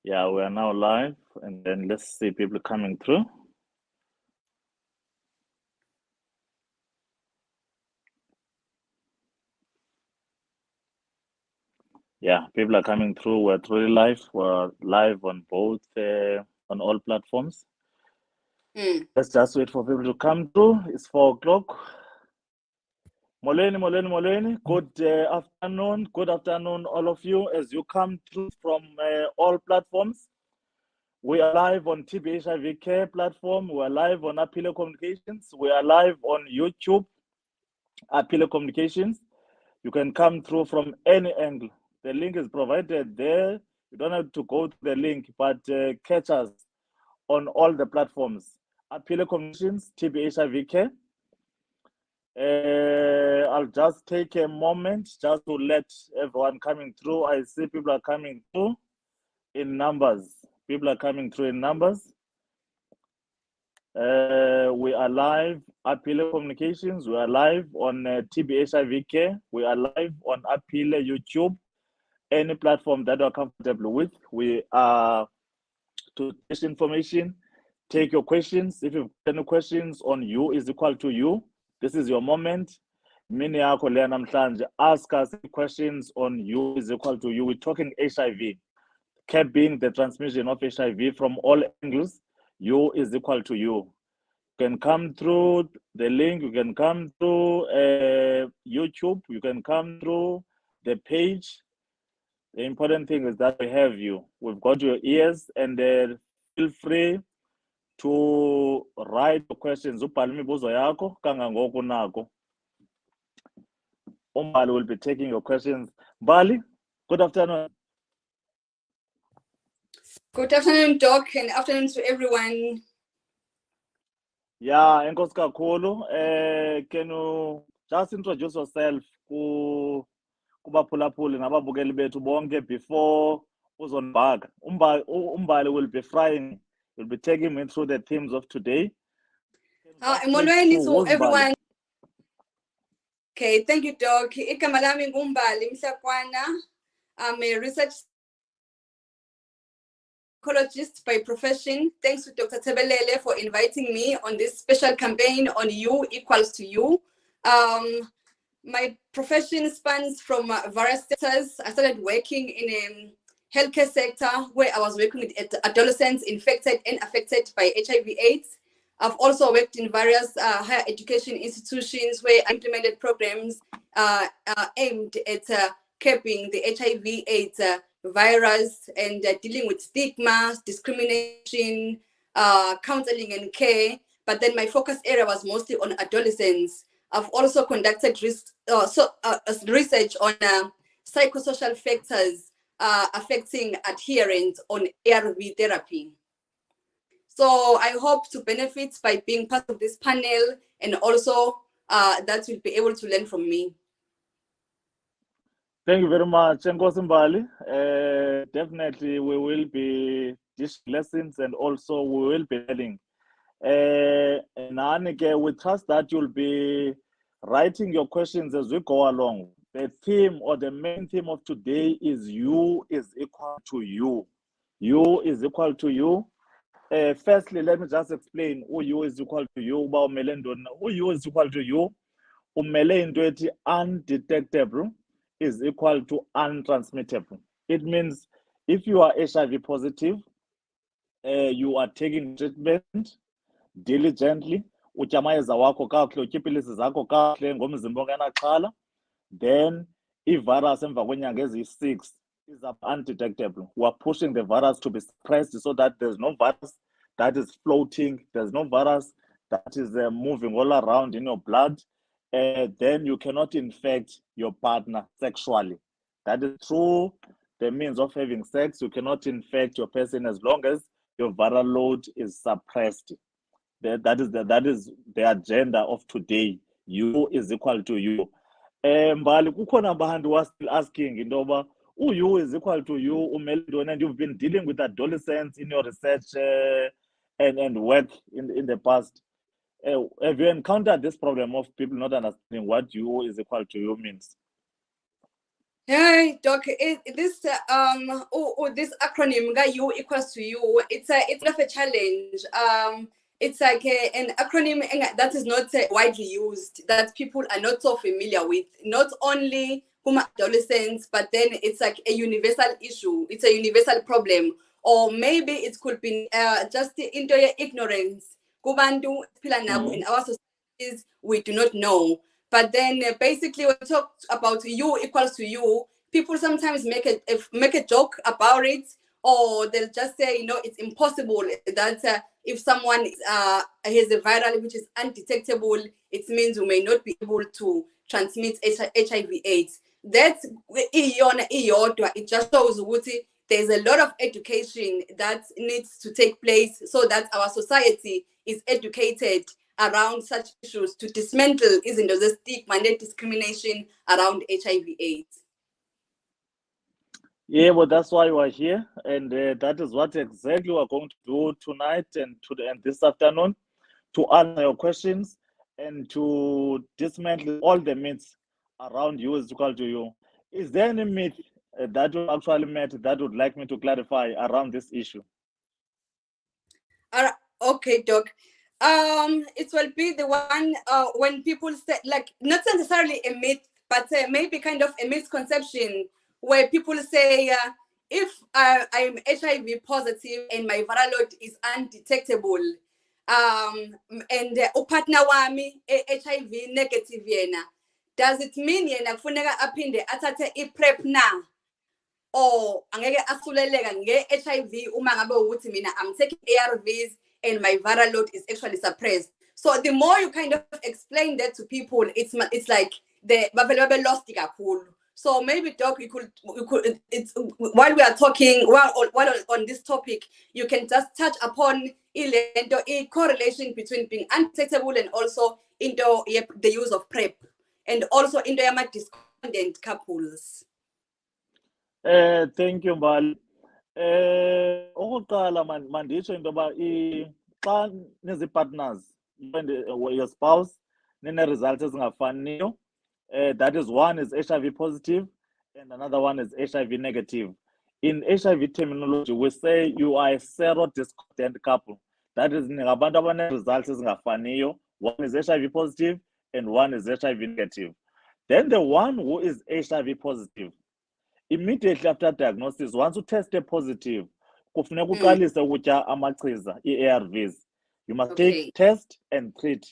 Yeah, we are now live, and then let's see people coming through. Yeah, people are coming through. We're truly live. We're live on both, on all platforms. Let's just wait for people to come through. It's 4 o'clock. Molweni. Good afternoon. Good afternoon, all of you, as you come through from all platforms. We are live on TB HIV Care platform. We are live on Apilo Communications. We are live on YouTube, Apilo Communications. You can come through from any angle. The link is provided there. You don't have to go to the link, but catch us on all the platforms. Apilo Communications, TB HIV Care. I'll just take a moment just to let everyone coming through. I see people are coming through in numbers. People are coming through in numbers. We are live Apile Communications. We are live on TB HIV Care. We are live on Apile YouTube. Any platform that you are comfortable with. We are to test information. Take your questions. If you've got any questions on you is equal to you, this is your moment. Ask us questions on you is equal to you. We're talking HIV. Capping the transmission of HIV from all angles. You is equal to you. You can come through the link. You can come through YouTube. You can come through the page. The important thing is that we have you. We've got your ears, and feel free to write your questions. Mbali will be taking your questions. Mbali, good afternoon. Good afternoon, Doc, and afternoon to everyone. Yeah, enkosi kakhulu. Can you just introduce yourself kubaphulaphuli nababukeli bethu bonke before uzonibhaka? Mbali will be frying. We'll be taking me through the themes of today. Molweni to everyone. Okay, thank you, Doc. Igama lami nguMbali Mhlakwana. I'm a research psychologist by profession. Thanks to Dr. Tebelele for inviting me on this special campaign on You Equals to You. My profession spans from various sectors. I started working in a healthcare sector where I was working with adolescents infected and affected by HIV/AIDS. I've also worked in various higher education institutions where I implemented programs aimed at curbing the HIV/AIDS virus and dealing with stigma, discrimination, counseling and care. But then my focus area was mostly on adolescents. I've also conducted research on psychosocial factors affecting adherence on ARV therapy. So I hope to benefit by being part of this panel, and also that you'll be able to learn from me. Thank you very much, Enkosi Mbali. Definitely we will be teaching lessons, and also we will be learning. Anike, we trust that you'll be writing your questions as we go along. The theme or the main theme of today is you is equal to you. You is equal to you. Firstly, let me just explain who you is equal to you. Who you is equal to you. Umele into undetectable is equal to untransmittable. It means if you are HIV positive, you are taking treatment diligently, utyamayeza wakho kakuhle, utyipilisi zakho kakuhle ngomzimba ongenaxhala, then i-virus emva kwenyanga eziyi-6 is undetectable. We are pushing the virus to be suppressed so that there's no virus that is floating, there's no virus that is moving all around in your blood. Then you cannot infect your partner sexually. That is through the means of having sex. You cannot infect your person as long as your viral load is suppressed. That is the agenda of today. You is equal to you. Mbali, kukhona abantu who are still asking into yoba you is equal to you, and you've been dealing with adolescents in your research and work in the past. Have you encountered this problem of people not understanding what you is equal to you means? Hey, Doc, this this acronym U equals to U. It's not a challenge. It's like an acronym that is not widely used, that people are not so familiar with. Not only whom adolescents, but then it's like a universal issue. It's a universal problem, or maybe it could be just into your ignorance. Kubantu in our societies, we do not know. But then basically, when we talk about U equals to U, people sometimes make a joke about it, or they'll just say, it's impossible that if someone has a viral which is undetectable, it means we may not be able to transmit HIV/AIDS. That's it just shows there's a lot of education that needs to take place so that our society is educated around such issues to dismantle the stigma and discrimination around HIV/AIDS. Yeah, well, that's why we're here, and that is what exactly we're going to do tonight and this afternoon, to answer your questions and to dismantle all the myths around you is equal to you. Is there any myth that you actually met that would like me to clarify around this issue? Okay, Doc. It will be the one when people say, like, not necessarily a myth, but maybe kind of a misconception where people say, if I'm HIV positive and my viral load is undetectable, and partner wami HIV negative yena, does it mean yena kufuneka aphinde athathe i-PrEP na? Or angeke asuleleka nge-HIV uma ngabe ukuthi mina I'm taking ARVs and my viral load is actually suppressed? So the more you kind of explain that to people, it's like the babe lost kakhulu. So maybe, Doc, you could it's while we are talking, while on this topic, you can just touch upon a correlation between being undetectable and also into the use of PrEP, and also into discordant couples. Thank you, Mbali. Okokuqala manditsho into yoba xa nizi-partners, your spouse, nine-results ezingafaniyo, that is, one is HIV positive and another one is HIV negative. In HIV terminology, we say you are a serodiscordant couple. That is, ngabantu abane-results ezingafaniyo. One is HIV positive and one is HIV negative. Then the one who is HIV positive, immediately after diagnosis, once you test positive, kufuneka uqalise ukutya amachiza, i-ARVs. You must take test and treat.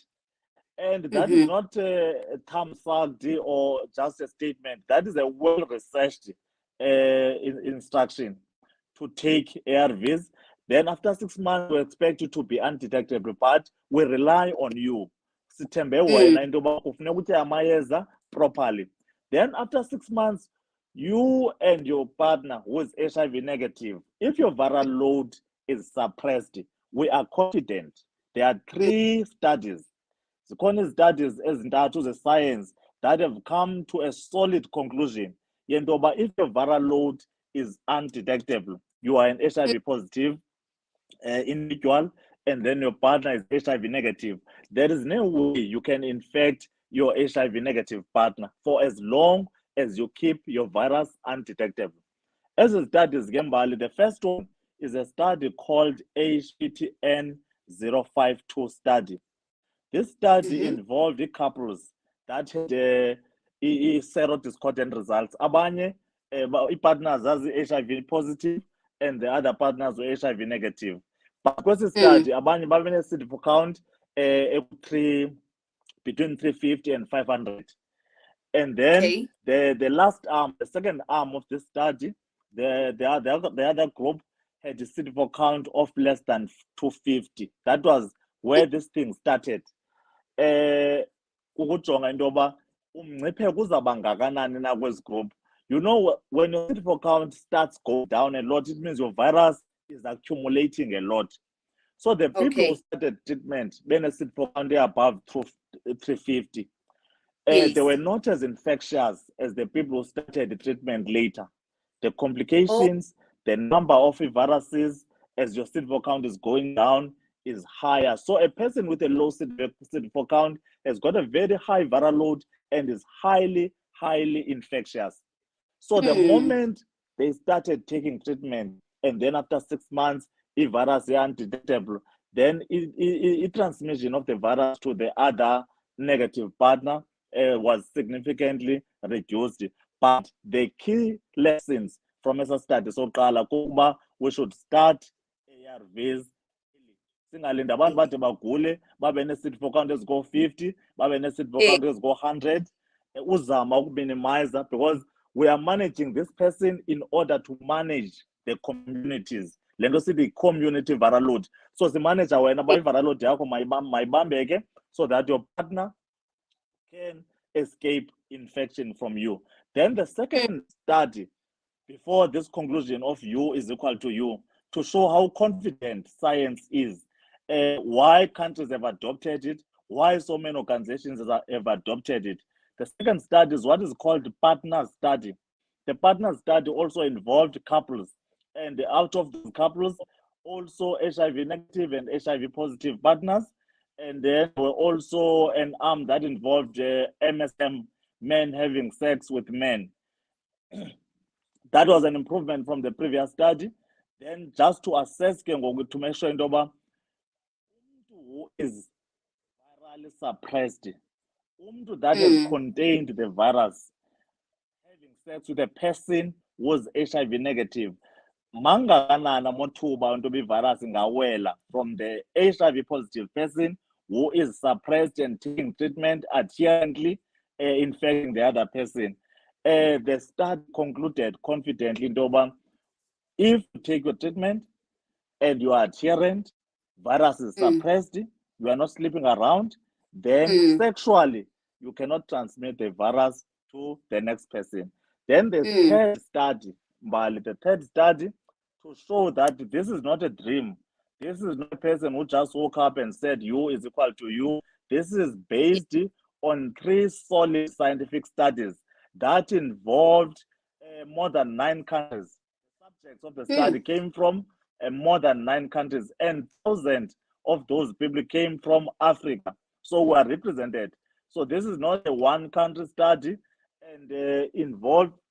And that is not a thumb-sucked or just a statement. That is a well-researched instruction to take ARVs. Then after 6 months, we expect you to be undetectable, but we rely on you. Sithembe wena into yoba kufuneka utye amayeza properly. Then after 6 months, you and your partner who is HIV negative, if your viral load is suppressed, we are confident. There are 3 studies. The studies ezintathu ze-science that have come to a solid conclusion. Yentoba, if your viral load is undetectable, you are an HIV positive individual, and then your partner is HIV negative, there is no way you can infect your HIV negative partner for as long as you keep your virus undetectable. As a studies, Mbali, the first one is a study called HPTN 052 study. This study involved the couples that had serodiscordant results. Abanye partners as HIV positive and the other partners were HIV negative. But because the study, abanye babene CD4 count between 350 and 500. And then the last arm, the second arm of the study, the other group had a CD4 count of less than 250. That was where this thing started. Ukujonga into yoba umngcipheko uzawuba ngakanani na kwezi group. You know, when your CD4 count starts going down a lot, it means your virus is accumulating a lot. So the people who started treatment, when a CD4 count above 350, they were not as infectious as the people who started the treatment later. The complications, the number of viruses as your CD4 count is going down is higher. So a person with a low CD4 count has got a very high viral load and is highly, highly infectious. So the moment they started taking treatment, and then after 6 months, if virus is undetectable, then transmission of the virus to the other negative partner was significantly reduced. But the key lessons from esa study soqala kuba we should start ARVs. Singalinda abantu bade bagule babe ne-CD4 count eziko-50, babe ne-CD4 count eziko-100, uzama ukuminimize, because we are managing this person in order to manage the communities. Le nto sithi community viral load. So simanager wena ba i-viral load yakho mayibambeke so that your partner can escape infection from you. Then the second study, before this conclusion of U is equal to U, to show how confident science is, why countries have adopted it, why so many organizations have adopted it. The second study is what is called the partner study. The partner study also involved couples, and out of those couples, also HIV negative and HIV positive partners, and then were also an arm that involved MSM, men having sex with men. That was an improvement from the previous study. Then just to assess, to make sure who is virally suppressed, that has contained the virus, having sex with a person who was HIV negative, mangakanana mothuba onto virus ingawela from the HIV positive person who is suppressed and taking treatment adherently, infecting the other person. The study concluded confidently, if you take your treatment and you are adherent, virus is suppressed, you are not sleeping around, then sexually you cannot transmit the virus to the next person. Then the third study, Mbali, the third study, to show that this is not a dream. This is not a person who just woke up and said U is equal to U. This is based on 3 solid scientific studies that involved more than 9 countries. The subjects of the study came from more than 9 countries, and thousands of those people came from Africa. So we are represented. So this is not a one country study, and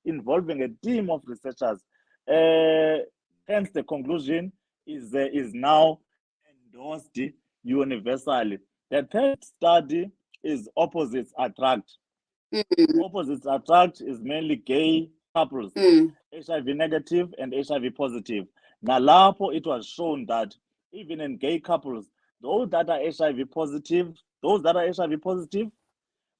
involving a team of researchers. Hence, the conclusion is now endorsed universally. The third study is opposites attract. Opposites attract is mainly gay couples, HIV negative and HIV positive. Nalapho, it was shown that even in gay couples, those that are HIV positive,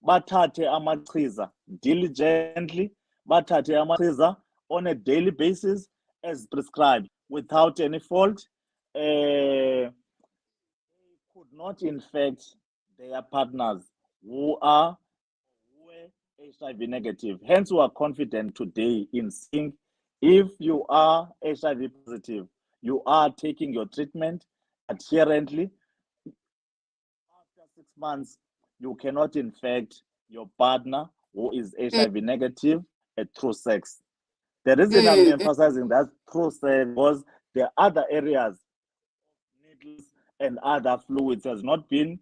bathathe amachiza diligently, bathathe amachiza on a daily basis as prescribed without any fault, could not infect their partners who were HIV negative. Hence, we are confident today in saying if you are HIV positive, you are taking your treatment adherently. After 6 months, you cannot infect your partner who is HIV negative through sex. The reason I'm emphasizing that through sex was the other areas, needles and other fluids, has not been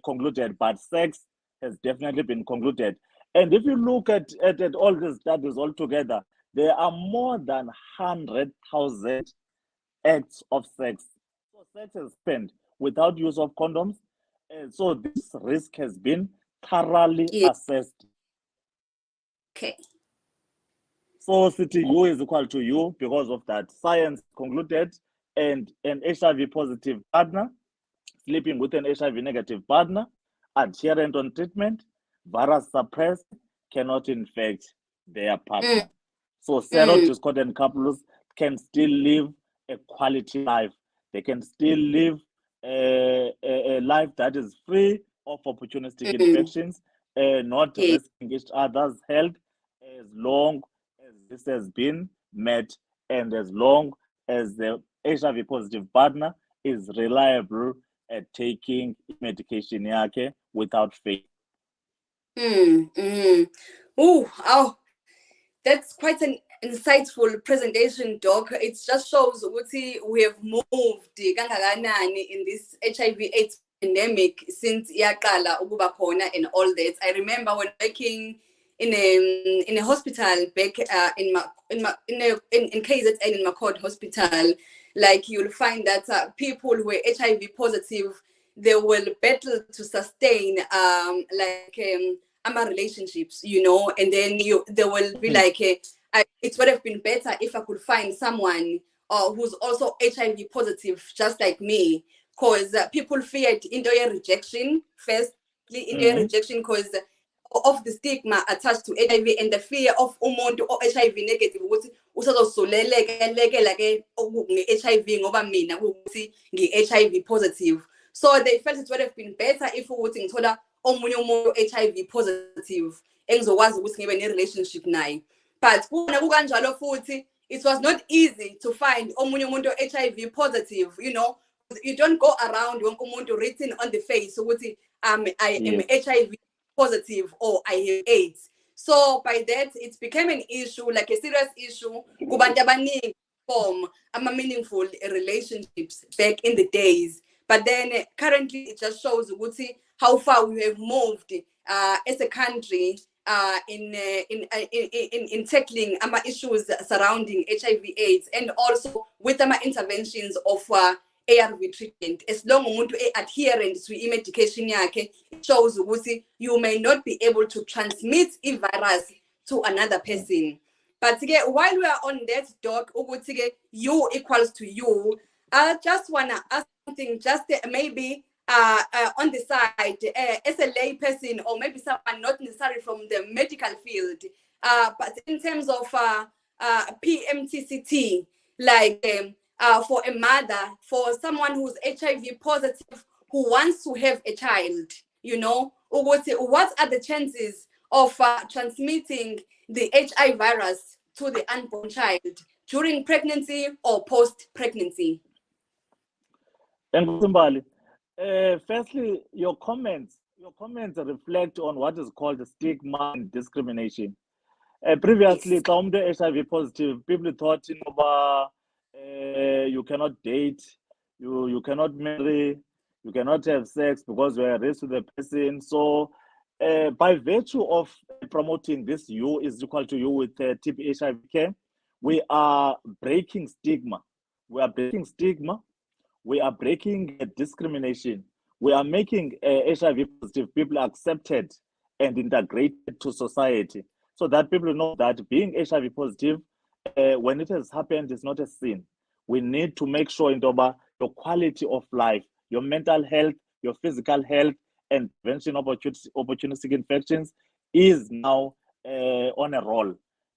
concluded, but sex has definitely been concluded. And if you look at all these studies altogether, there are more than 100,000 acts of sex. So sex is spent without use of condoms. So this risk has been thoroughly assessed. Okay. So city U is equal to U because of that. Science concluded, and an HIV positive partner sleeping with an HIV negative partner, adherent on treatment, virus suppressed, cannot infect their partner. So serodiscordant couples can still live a quality life. They can still live a life that is free of opportunistic infections, not risking each other's health, as long as this has been met and as long as the HIV positive partner is reliable at taking medication yake without fail. Oh, that's quite an insightful presentation, Doc. It just shows what we have moved in this HIV/AIDS pandemic since Yakala Uguba Khona and all that. I remember when working in a hospital back in KZN in Makod Hospital. Like you'll find that people who are HIV positive, they will battle to sustain relationships, you know, and then they will be like, it would have been better if I could find someone who's also HIV positive, just like me, because people feared into a rejection firstly, into a rejection because of the stigma attached to HIV and the fear of umuntu o HIV negative ukuthi usazosuleleka like nge-HIV ngoba mina ukuthi ngi-HIV positive. So they felt it would have been better if ukuthi ngithola omunye umuntu HIV positive engizokwazi ukuthi ngibe ne-relationship naye. But kuna kukanjalo futhi, it was not easy to find omunye umuntu HIV positive, you know. You don't go around wonke umuntu written on the face ukuthi I am HIV positive or I have AIDS. So by that, it became an issue, like a serious issue, kubantu abaningi form meaningful relationships back in the days. But then currently it just shows how far we have moved as a country in tackling issues surrounding HIV/AIDS, and also with interventions of ARV treatment. As long as umuntu adherent to medication yakhe, it shows you may not be able to transmit a virus to another person. But while we are on that, Doc, you equals to you, I just wanna ask something, just maybe on the side, as a lay person, or maybe someone not necessarily from the medical field, but in terms of PMTCT, like for a mother, for someone who's HIV positive who wants to have a child, you know, what are the chances of transmitting the HIV virus to the unborn child during pregnancy or post-pregnancy? Thank you, Mbali. Firstly, your comments reflect on what is called stigma and discrimination. Previously, HIV positive, people thought, you cannot date, you cannot marry, you cannot have sex because you are at risk to the person. So by virtue of promoting this you is equal to you with TB HIV Care, we are breaking stigma. We are breaking stigma. We are breaking discrimination. We are making HIV positive people accepted and integrated to society, so that people know that being HIV positive, when it has happened, is not a sin. We need to make sure your quality of life, your mental health, your physical health, and prevention of opportunistic infections is now on a roll.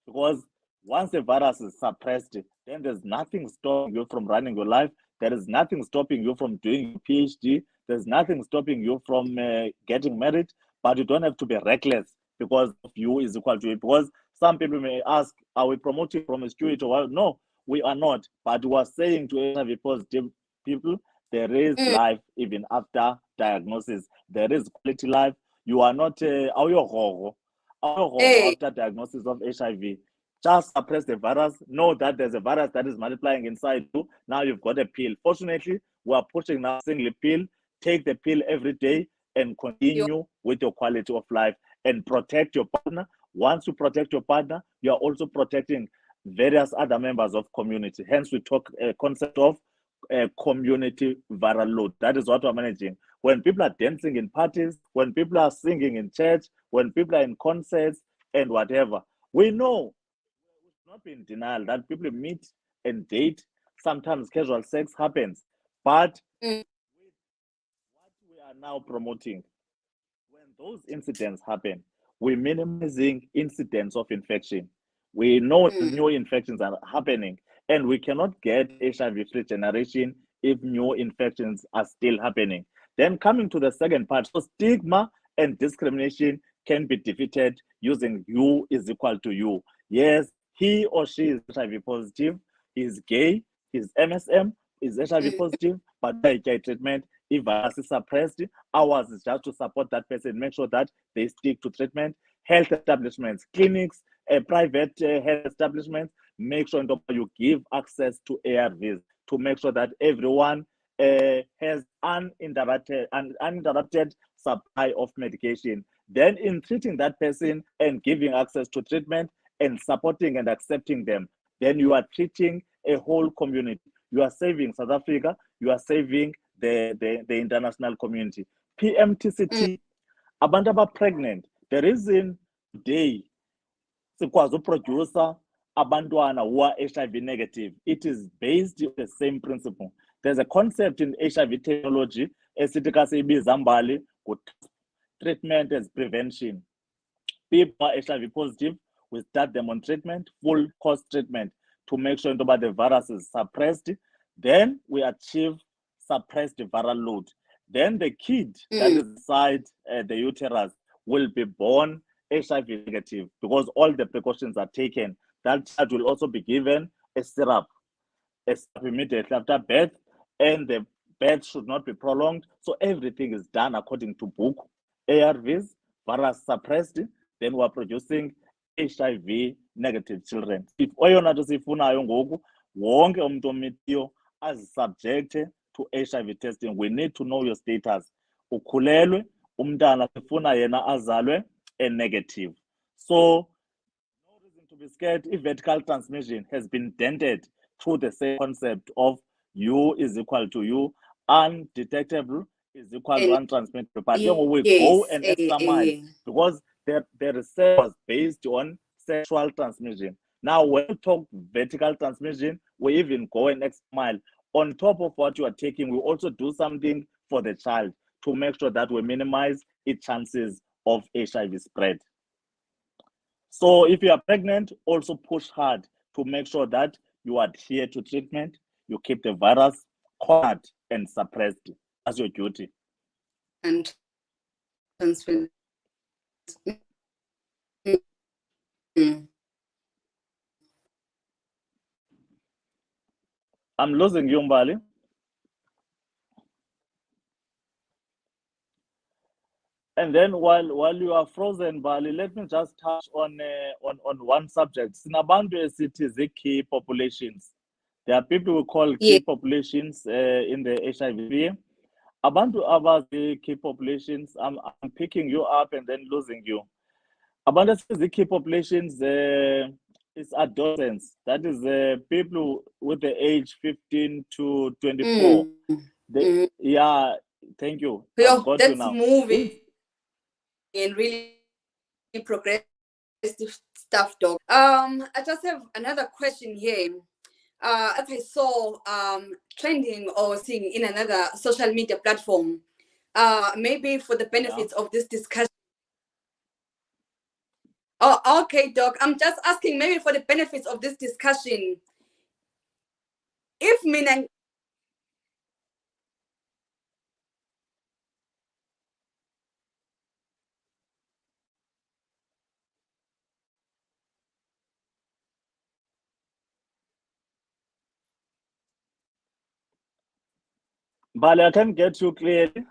Because once the virus is suppressed, then there's nothing stopping you from running your life. There is nothing stopping you from doing your PhD. There's nothing stopping you from getting married, but you don't have to be reckless because of you is equal to you. Because some people may ask, are we promoting promiscuity? Well, no, we are not. But we are saying to HIV positive people, there is life even after diagnosis. There is quality life. You are not after diagnosis of HIV. Just suppress the virus. Know that there's a virus that is multiplying inside you. Now you've got a pill. Fortunately, we are pushing now single pill. Take the pill every day and continue with your quality of life and protect your partner. Once you protect your partner, you are also protecting various other members of community. Hence, we talk a concept of community viral load. That is what we're managing. When people are dancing in parties, when people are singing in church, when people are in concerts and whatever, we know, we've not been in denial that people meet and date. Sometimes casual sex happens. But what we are now promoting, when those incidents happen, we're minimizing incidents of infection. We know new infections are happening, and we cannot get HIV-free generation if new infections are still happening. Then coming to the second part, so stigma and discrimination can be defeated using you is equal to you. Yes, he or she is HIV positive, is gay, is MSM, is HIV positive, but by treatment, if virus is suppressed, ours is just to support that person, make sure that they stick to treatment. Health establishments, clinics, private health establishments, make sure you give access to ARVs to make sure that everyone has uninterrupted supply of medication. Then in treating that person and giving access to treatment and supporting and accepting them, then you are treating a whole community. You are saving South Africa, you are saving the international community. PMTCT, abantu aba pregnant, the reason today sikwazi uproducer abantwana who are HIV negative, it is based on the same principle. There's a concept in HIV technology, esithi xa siyibiza Mbali, treatment as prevention. People are HIV positive, we start them on treatment, full course treatment, to make sure that the virus is suppressed. Then we achieve suppressed viral load. Then the kid that is inside the uterus will be born HIV negative because all the precautions are taken. That child will also be given a syrup immediately after birth, and the birth should not be prolonged. So everything is done according to book. ARVs, virus suppressed, then we are producing HIV negative children. If oyona nto siyifunayo ngoku wonke umuntu omitiyo azisubjecte to HIV testing, we need to know your status. Ukhulelwe, umntana sifuna yena azalwe negative. So no reason to be scared if vertical transmission has been dented through the same concept of U is equal to U, undetectable is equal to untransmittable. But then we go an extra mile because the research was based on sexual transmission. Now, when we talk vertical transmission, we even go an extra mile. On top of what you are taking, we also do something for the child to make sure that we minimize its chances of HIV spread. So if you are pregnant, also push hard to make sure that you adhere to treatment, you keep the virus cornered and suppressed as your duty. And I'm losing you, Mbali. And then while you are frozen, Mbali, let me just touch on one subject. Sinabantu esithi zi-key populations. There are people who call key populations in the HIV. Abantu abazi key populations, I'm picking you up and then losing you. Abantu esithi key populations is adolescents. That is people with the age 15 to 24. Yeah, thank you. That's moving and really progressive stuff, Doc. I just have another question here. As I saw trending or seeing in another social media platform, maybe for the benefits of this discussion. Oh, okay, Doc. I'm just asking maybe for the benefits of this discussion. If Mina... Mbali, I can't get you clearly.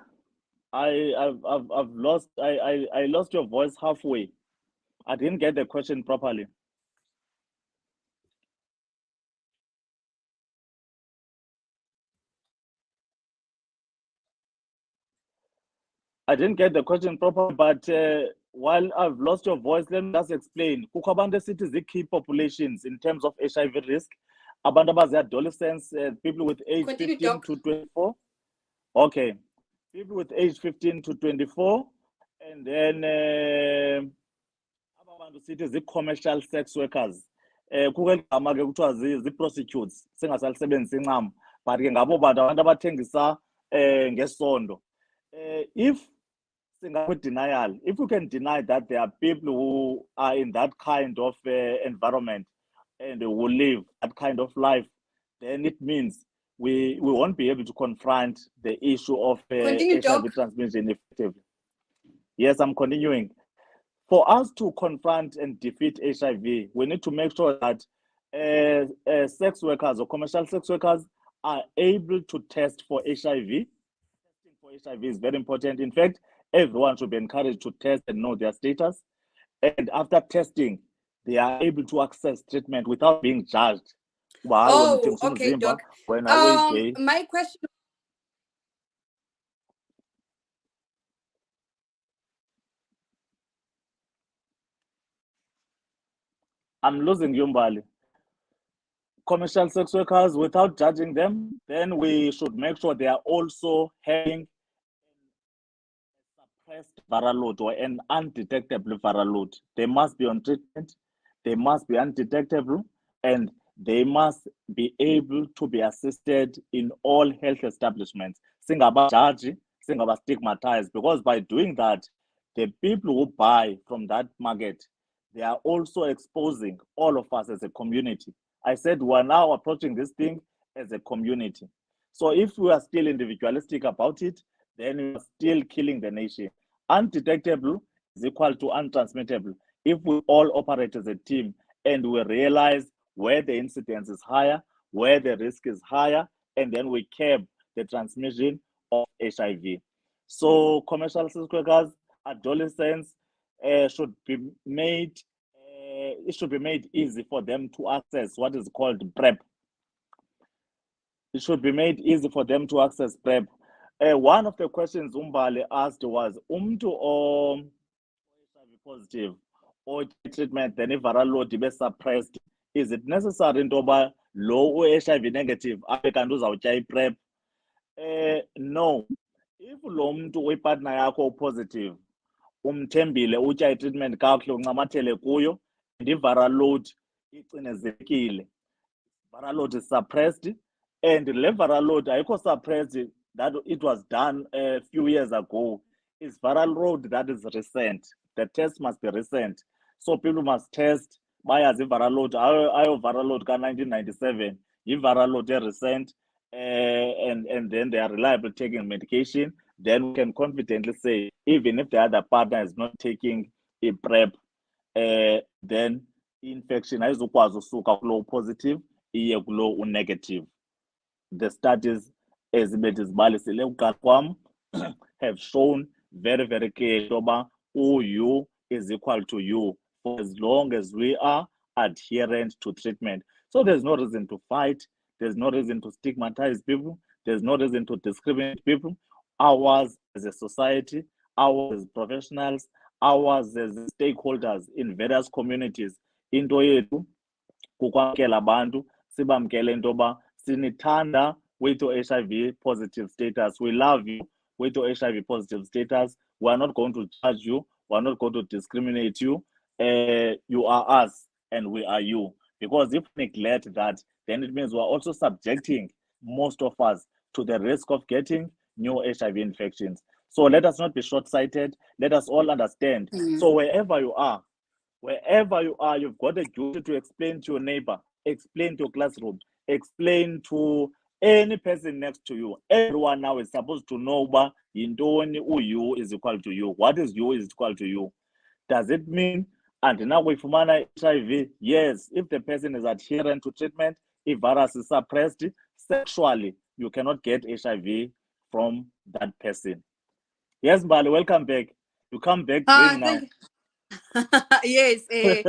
I've lost I lost your voice halfway. I didn't get the question properly. I didn't get the question properly, but while I've lost your voice, let me just explain. Kukho abantu esithi zi-key populations in terms of HIV risk. Abantu abazi-adolescents, people with age 15 to 24. Okay. People with age 15 to 24. And then abantu sithi zi-commercial sex workers. Kukho eligama ke kuthiwa zi-prostitutes. Singasalisebenzisi incam. But ke ngabo bantu abantu abathengisa ngesondo. If denial, if you can deny that there are people who are in that kind of environment and who live that kind of life, then it means we won't be able to confront the issue of HIV transmission effectively. Yes, I'm continuing. For us to confront and defeat HIV, we need to make sure that sex workers or commercial sex workers are able to test for HIV. Testing for HIV is very important. In fact, everyone should be encouraged to test and know their status. And after testing, they are able to access treatment without being judged. Oh, okay, Doc. My question. I'm losing you, Mbali. Commercial sex workers, without judging them, then we should make sure they are also having suppressed viral load or an undetectable viral load. They must be on treatment, they must be undetectable, and they must be able to be assisted in all health establishments. Singabajaji, stigmatized, because by doing that, the people who buy from that market, they are also exposing all of us as a community. I said we are now approaching this thing as a community. So if we are still individualistic about it, then we are still killing the nation. Undetectable is equal to untransmittable. If we all operate as a team and we realize where the incidence is higher, where the risk is higher, and then we curb the transmission of HIV. So commercial sex workers, adolescents should be made, it should be made easy for them to access what is called PrEP. It should be made easy for them to access PrEP. One of the questions Mbali asked was, or HIV positive or treatment, then if viral load be suppressed, is it necessary into low HIV negative? PrEP? No. If lo muntu uyipartner yakho positive, umthembile utya treatment kakuhle uncamathele kuyo, and i-viral load icinezekile, viral load is suppressed, and le viral load ayikho suppressed that it was done a few years ago. It's viral load that is recent. The test must be recent. So people must test bayazi viral load. Ayo viral load ka 1997. Viral load recent, and then they are reliable taking medication. Then we can confidently say, even if the other partner is not taking a PrEP, then infection ayizukwazi usuka kulo positive iye kulo negative. The studies ezibetizibalisile ukuqala kwam have shown very, very clear about U is equal to U for as long as we are adherent to treatment. So there's no reason to fight. There's no reason to stigmatize people. There's no reason to discriminate people. Ours as a society, ours as professionals, ours as stakeholders in various communities. Into yethu kukwamkela abantu, sibamkele into yoba sinithanda with your HIV positive status. We love you with your HIV positive status. We are not going to judge you. We are not going to discriminate you. You are us and we are you. Because if we neglect that, then it means we are also subjecting most of us to the risk of getting new HIV infections. So let us not be short-sighted. Let us all understand. So wherever you are, you've got a duty to explain to your neighbor, explain to your classroom, explain to any person next to you. Everyone now is supposed to know about U is equal to you. What is U is equal to you? Does it mean, and now with HIV, yes, if the person is adherent to treatment, if virus is suppressed sexually, you cannot get HIV from that person. Yes, Mbali, welcome back. You come back now. Yes, thank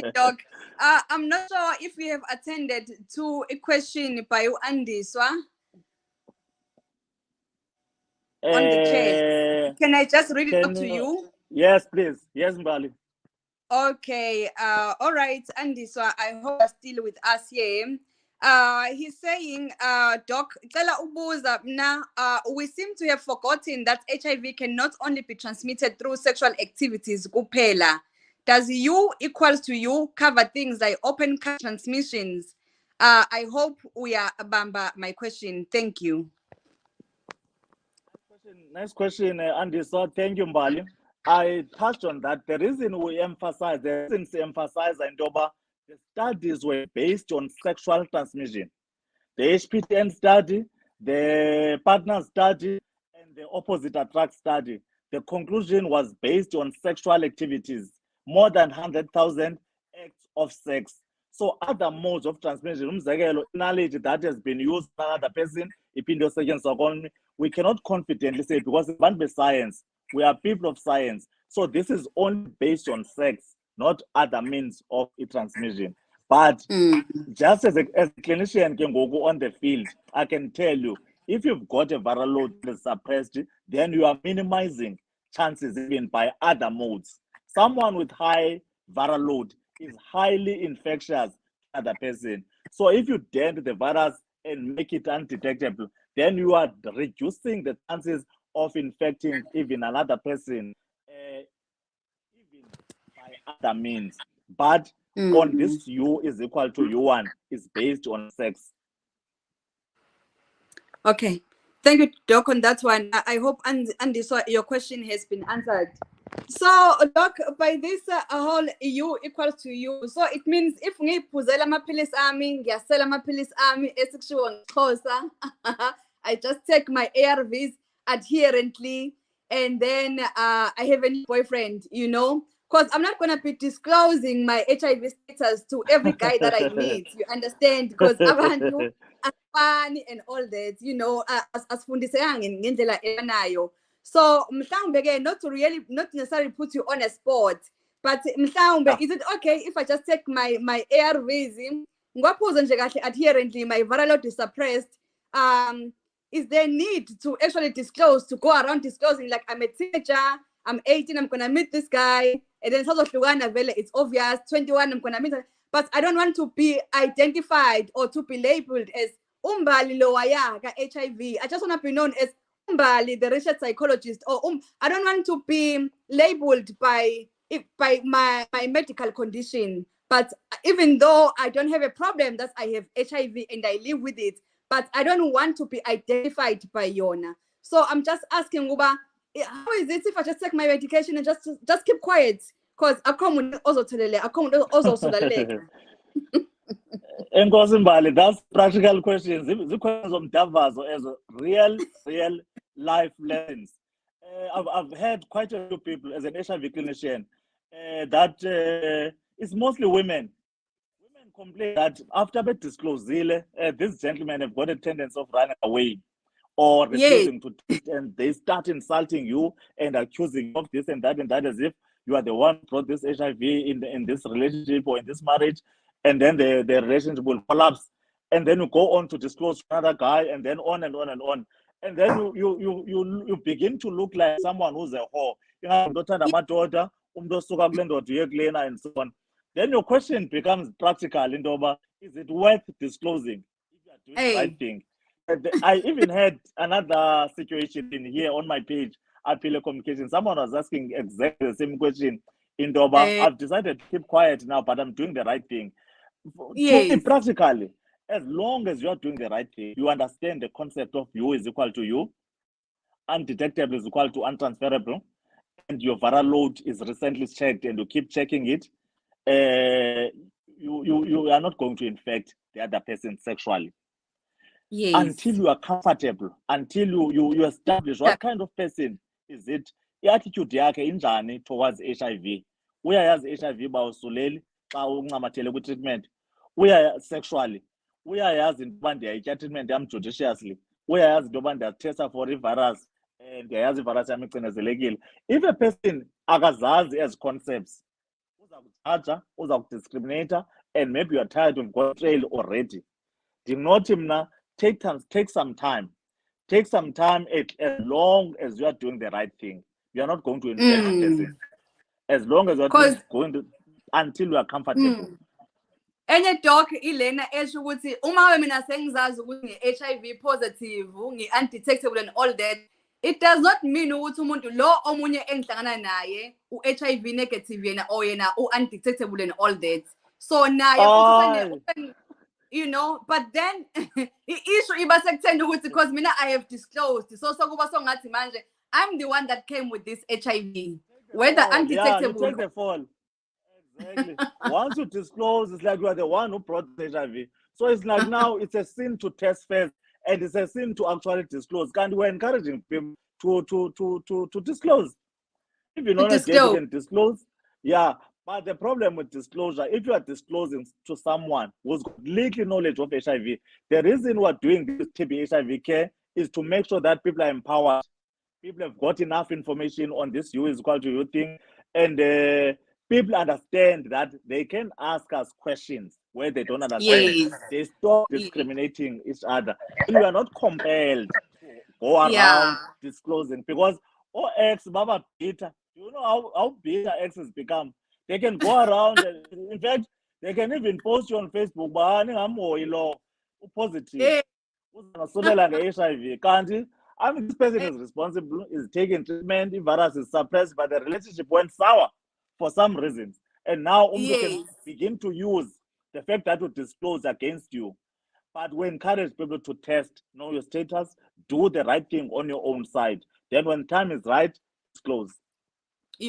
you, Doc. I'm not sure if we have attended to a question by Andiswa on the chat. Can I just read it up to you? Yes, please. Yes, Mbali. Okay. All right, Andiswa, I hope you're still with us here. He's saying, Doc, we seem to have forgotten that HIV can not only be transmitted through sexual activities, kuphela. Does U equals to U cover things like open transmissions? I hope we are Bamba my question. Thank you. Nice question, Andy. So thank you, Mbali. I touched on that. The reason we emphasize, the studies were based on sexual transmission. The HPTN study, the partner study, and the opposite attract study. The conclusion was based on sexual activities, more than 100,000 acts of sex. So other modes of transmission, knowledge that has been used by another person, we cannot confidently say, because it's one science, we are people of science. So this is only based on sex, not other means of transmission. But just as a clinician can go on the field, I can tell you, if you've got a viral load that is suppressed, then you are minimizing chances even by other modes. Someone with high viral load is highly infectious to another person. So if you dent the virus and make it undetectable, then you are reducing the chances of infecting even another person, even by other means. But on this U is equal to U1 is based on sex. Okay. Thank you, Doc, on that one. I hope, Andy, so your question has been answered. So, Doc, by this whole U equals to U, so it means if ngiyiphuzela amaphilisi ami, ngiyasela amaphilisi ami esikushiwo ngeXhosa, I just take my ARVs adherently, and then I have a new boyfriend, you know, because I'm not going to be disclosing my HIV status to every guy that I meet, you understand? Because abantu funny and all that, you know, asifundiseka ngendlela efanayo. So mhlawumbe ke not necessarily put you on a spot, but mhlawumbe is it okay if I just take my ARVs ngwaphuza nje kahle adherently, my viral load is suppressed? Is there need to actually disclose, to go around disclosing like I'm a teenager, I'm 18, I'm gonna meet this guy, and then it's obvious, 21, I'm gonna meet her, but I don't want to be identified or to be labeled as Mbali loaya ka HIV. I just want to be known as Mbali, the research psychologist, or I don't want to be labeled by my medical condition. But even though I don't have a problem that I have HIV and I live with it, but I don't want to be identified by Yona. So I'm just asking Uba, how is it if I just take my medication and just keep quiet? Because I come also Mbali, that's practical questions. The questions of Davazo as real life lessons. I've heard quite a few people as an HIV clinician that it's mostly women. Women complain that after they disclose, these gentlemen have got a tendency of running away or refusing to treat, and they start insulting you and accusing you of this and that as if you are the one who brought this HIV in this relationship or in this marriage. And then the relationship will collapse, and then you go on to disclose to another guy, and then on and on and on, and then you begin to look like someone who's a whore. And so on. Then your question becomes practical. Is it worth disclosing if you are doing the right thing? I even had another situation in here on my page at Pele Communication. Someone was asking exactly the same question. I've decided to keep quiet now, but I'm doing the right thing. Practically, as long as you're doing the right thing, you understand the concept of U is equal to U, undetectable is equal to untransferable, and your viral load is recently checked, and you keep checking it, you are not going to infect the other person sexually. Until you are comfortable, until you establish what kind of person is it, i-attitude yakhe injani towards HIV. Uyayazi HIV bawusuleli xa uncamathele kwi-treatment, sexually, uyayazi into yoba ndiyayitya treatment yam judiciously, uyayazi into yoba ndiyatesta for i-virus, ndiyayazi i-virus yam icinezelekile. If a person akazazi as concepts, uza kujaja, uza kudiscriminata, and maybe you are tired of going trail already. Ndinothi mna, take some time. Take some time as long as you are doing the right thing. You are not going to infect the person. As long as you are going to, until you are comfortable. Enye doc ilena esho ukuthi uma mina sengizazi ukuthi ngi-HIV positive, ngi-undetectable and all that, it does not mean ukuthi umuntu lo omunye engihlangana naye u-HIV negative yena or yena u-undetectable and all that. So naye you know, but then i-issue iba sekuthenda ukuthi because mina I have disclosed, so kuba songathi manje I'm the one that came with this HIV, whether undetectable. You take the fall. Exactly. Once you disclose, it's like you are the one who brought the HIV. So it's like now it's a sin to test first, and it's a sin to actually disclose. And we're encouraging people to disclose. If you know that you can disclose, but the problem with disclosure, if you are disclosing to someone who's got little knowledge of HIV, the reason we're doing this TB HIV care is to make sure that people are empowered. People have got enough information on this U is equal to U thing, and people understand that they can ask us questions where they don't understand. They stop discriminating each other. And we are not compelled to go around disclosing, because X Baba Peter, you know how bitter X has become. They can go around. And, in fact, they can even post you on Facebook. Positive. HIV. Can't I mean, this person is responsible, is taking treatment. The virus is suppressed, but the relationship went sour for some reasons. And now you can begin to use the fact that will disclose against you. But we encourage people to test, know your status, do the right thing on your own side. Then when time is right, disclose.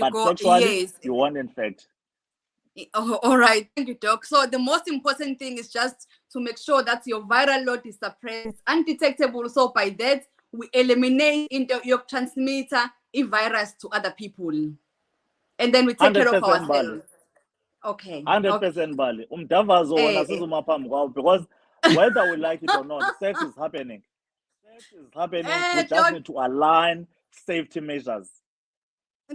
But sexually, you won't infect. Oh, all right, thank you, Doc. So the most important thing is just to make sure that your viral load is suppressed, undetectable. So by that, we eliminate your transmitter a virus to other people, and then we take care of ourselves. Mbali. Okay. 100% Mbali. Because whether we like it or not, sex is happening. Sex is happening. We just need to align safety measures.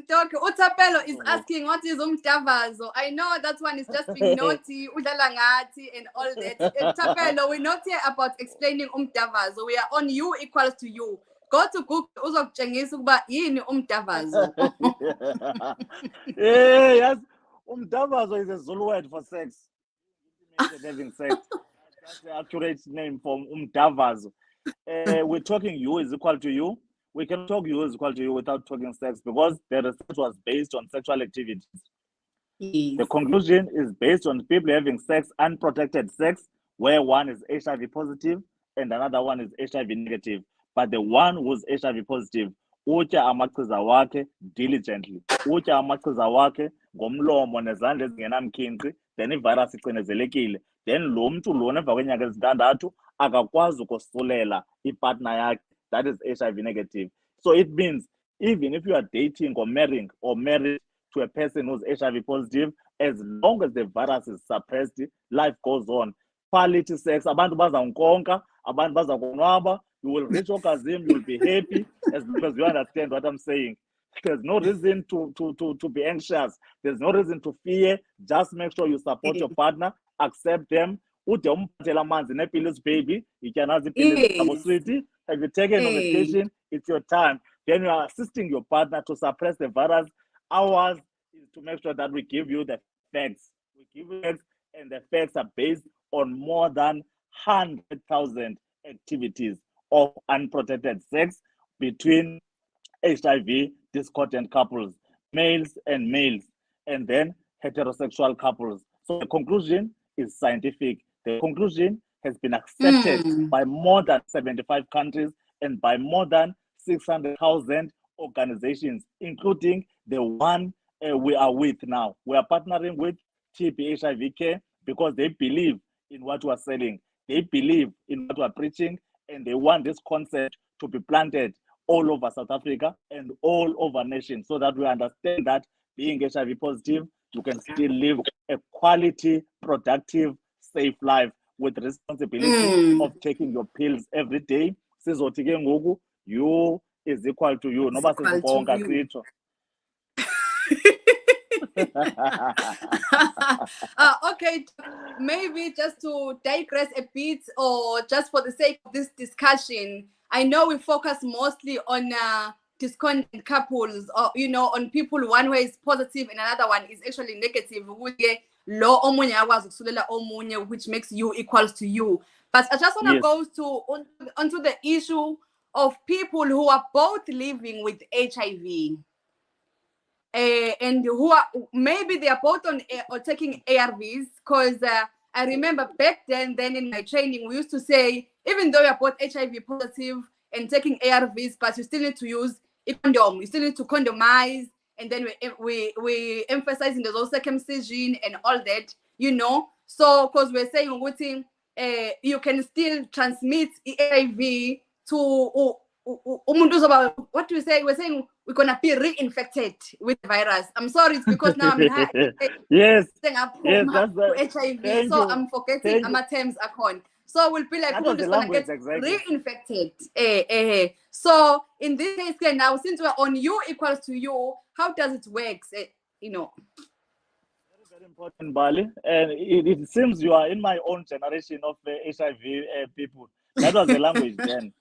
Doc, Utapelo is asking what is umdavazo. I know that one is just being naughty, udalangati, and all that. Utapelo, we're not here about explaining umdavazo. We are on you equals to you. Go to Google uzokutshengisa ukuba yini umdavazo. Yes, umdavazo is a Zulu word for sex. Having sex. That's the accurate name for umdavazo. We're talking you is equal to you. We can talk you is equal to you without talking sex because the research was based on sexual activities. Yes. The conclusion is based on people having sex, unprotected sex, where one is HIV positive and another one is HIV negative. But the one who's HIV positive, utya amachiza wakhe diligently. Utya amachiza wakhe ngomlomo nezandla ezingenamkhinkci, then ivirus icinezekile. Then lo mntu lona emva kwenyanga ezintandathu akakwazi ukosulela ipartner yakhe that is HIV negative. So it means even if you are dating or married to a person who's HIV positive, as long as the virus is suppressed, life goes on. Quality sex, abantu bazawunkonka, abantu bazakonwaba, you will reach orgasm, you'll be happy, as long as you understand what I'm saying. There's no reason to be anxious. There's no reason to fear. Just make sure you support your partner, accept them. Baby, you can have the sweetie. Have you taken a medication? It's your time. Then you are assisting your partner to suppress the virus. Ours is to make sure that we give you the facts. We give you facts, and the facts are based on more than 100,000 activities of unprotected sex between HIV discordant couples, males and males, and then heterosexual couples. So the conclusion is scientific. The conclusion has been accepted by more than 75 countries and by more than 600,000 organizations, including the one we are with now. We are partnering with TB HIV Care because they believe in what we are selling. They believe in what we are preaching, and they want this concept to be planted all over South Africa and all over nations so that we understand that being HIV positive, you can still live a quality, productive, safe life with responsibility of taking your pills every day. You is equal to you. Okay, maybe just to digress a bit, or just for the sake of this discussion, I know we focus mostly on discordant couples, or on people one way is positive and another one is actually negative, which makes you equals to you. But I just want to go onto the issue of people who are both living with HIV. And who are maybe they are both on or taking ARVs, because I remember back then in my training we used to say, even though you're both HIV positive and taking ARVs, but you still need to use a condom, you still need to condomize, and then we emphasizing the whole circumcision and all that, so because we're saying you can still transmit HIV to what do we say? We're saying we're gonna be reinfected with the virus. I'm sorry, it's because now I'm in yes, that's HIV, so I'm forgetting my terms are. So we'll be like, who's gonna get reinfected? So in this case now, since we're on you equals to you, how does it work? Very important, Mbali. And it seems you are in my own generation of HIV people. That was the language then.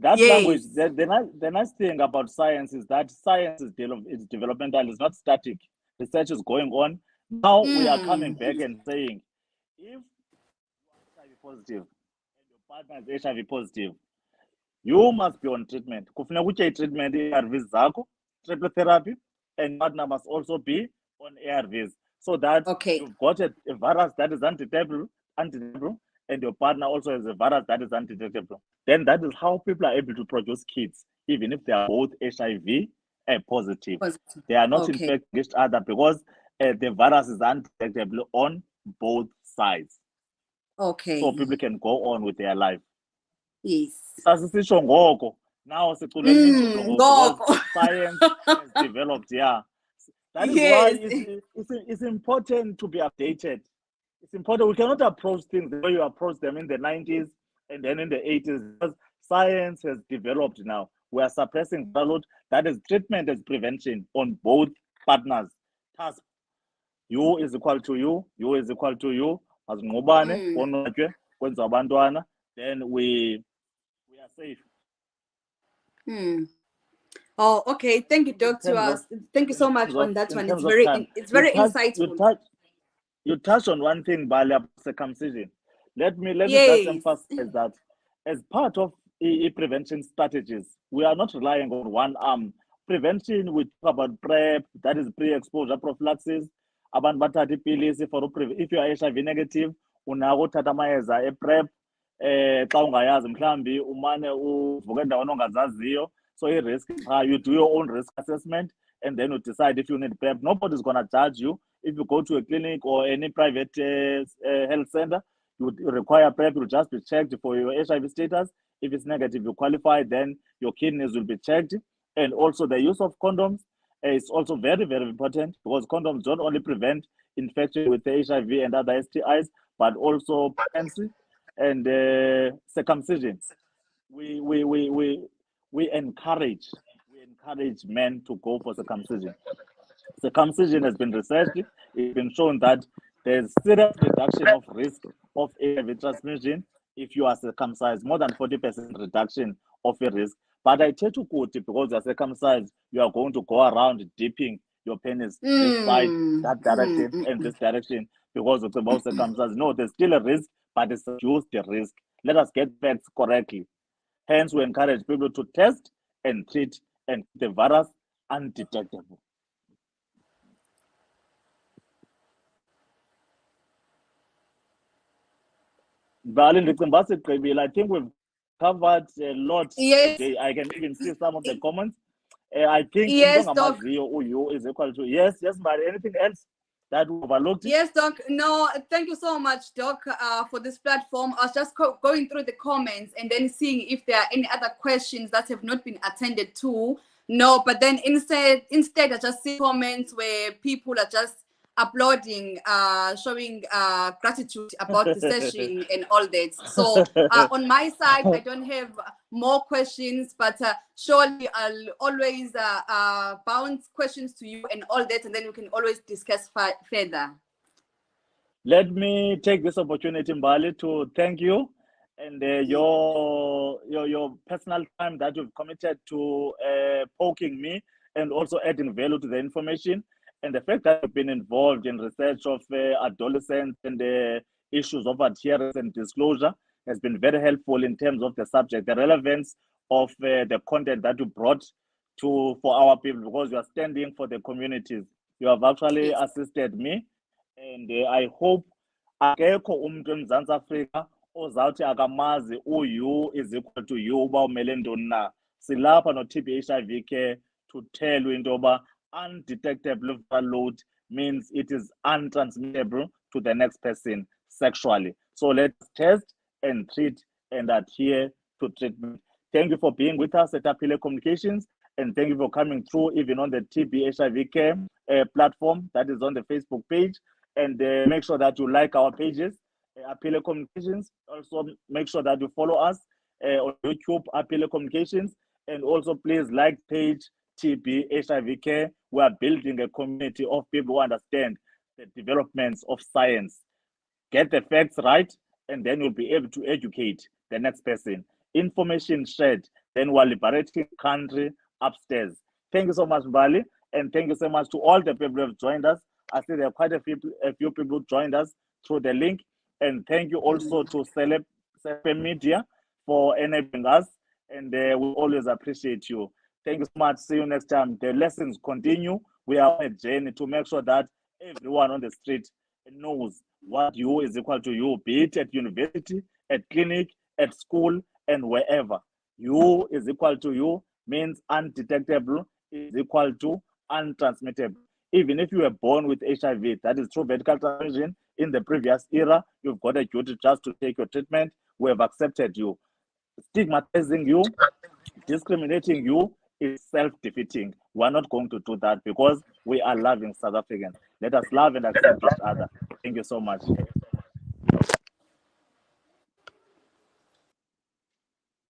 That language, the nice thing about science is that science is developmental, it's not static. research is going on. Now we are coming back and saying, if you are HIV positive and your partner is HIV positive, you must be on treatment. Kufuneka utye treatment ARVs zakho, triple therapy, and your partner must also be on ARVs, so that you've got a virus that is undetectable, and your partner also has a virus that is undetectable. Then that is how people are able to produce kids, even if they are both HIV positive. They are not infecting each other because the virus is undetectable on both sides. So people can go on with their life. Yes. Sasisisho ngoko. Now because science has developed. Yeah. That is why it's important to be updated. It's important. We cannot approach things the way you approached them in the 90s and then in the 80s, because science has developed now. We are suppressing load. That is treatment as prevention on both partners. Task. You is equal to you. You is equal to you. As ngobane, kwenza abantwana, then we are safe. Oh, okay. Thank you, Doctor. Thank you so much on that one. It's very insightful. You touched on one thing, Mbali, about circumcision. Let me just emphasize that as part of prevention strategies, we are not relying on one arm. Prevention, we talk about PrEP, that is pre-exposure prophylaxis. If you are HIV negative, unako thatha amayeza e-PrEP, xa ungayazi mhlambi umane uvuka endaweni ongazaziyo. So risk, you do your own risk assessment, and then you decide if you need PrEP. Nobody's going to judge you. If you go to a clinic or any private health center, you require PrEP, you'll just be checked for your HIV status. If it's negative, you qualify, then your kidneys will be checked. And also the use of condoms is also very, very important, because condoms don't only prevent infection with HIV and other STIs, but also pregnancy and circumcision. We encourage men to go for circumcision. Circumcision has been researched. It's been shown that there's serious reduction of risk of HIV transmission if you are circumcised, more than 40% reduction of your risk. But I tell you, because you are circumcised, you are going to go around dipping your penis this side, that direction, and this direction, because it's about circumcised. No, there's still a risk, but it's reduced the risk. Let us get facts correctly. Hence, we encourage people to test and treat and the virus undetectable. I think we've covered a lot today. I can even see some of the comments. I think Doc. You is equal to yes, but anything else that we overlooked? Yes, Doc. No, thank you so much, Doc, for this platform. I was just going through the comments and then seeing if there are any other questions that have not been attended to. No, but then instead I just see comments where people are just uploading, showing gratitude about the session and all that. So on my side, I don't have more questions, but surely I'll always bounce questions to you and all that, and then we can always discuss further. Let me take this opportunity, Mbali, to thank you and your personal time that you've committed to poking me and also adding value to the information. And the fact that you've been involved in research of adolescents and the issues of adherence and disclosure has been very helpful in terms of the subject, the relevance of the content that you brought for our people, because you are standing for the communities. You have actually assisted me, and I hope akekho umuntu eMzantsi Afrika ozawuthi akamazi u-you is equal to you uba umele ntoni na. Silapha no-TB HIV Care to tell you into yoba undetectable viral load means it is untransmittable to the next person sexually. So let's test and treat and adhere to treatment. Thank you for being with us at Apile Communications, and thank you for coming through even on the TB HIV Care platform that is on the Facebook page. And make sure that you like our pages, Apile Communications. Also make sure that you follow us on YouTube, Apile Communications, and also please like page TB HIV Care. We are building a community of people who understand the developments of science. Get the facts right, and then you'll be able to educate the next person. Information shared, then we're liberating country upstairs. Thank you so much, Mbali. And thank you so much to all the people who have joined us. I see there are quite a few people who joined us through the link. And thank you also to Celeb Media for enabling us. And we always appreciate you. Thank you so much. See you next time. The lessons continue. We are on a journey to make sure that everyone on the street knows what you is equal to you, be it at university, at clinic, at school, and wherever. You is equal to you means undetectable is equal to untransmittable. Even if you were born with HIV, that is through vertical transmission in the previous era, you've got a duty just to take your treatment. We have accepted you. Stigmatizing you, discriminating you is self-defeating. We're not going to do that because we are loving South Africans. Let us love and accept each other. Thank you so much.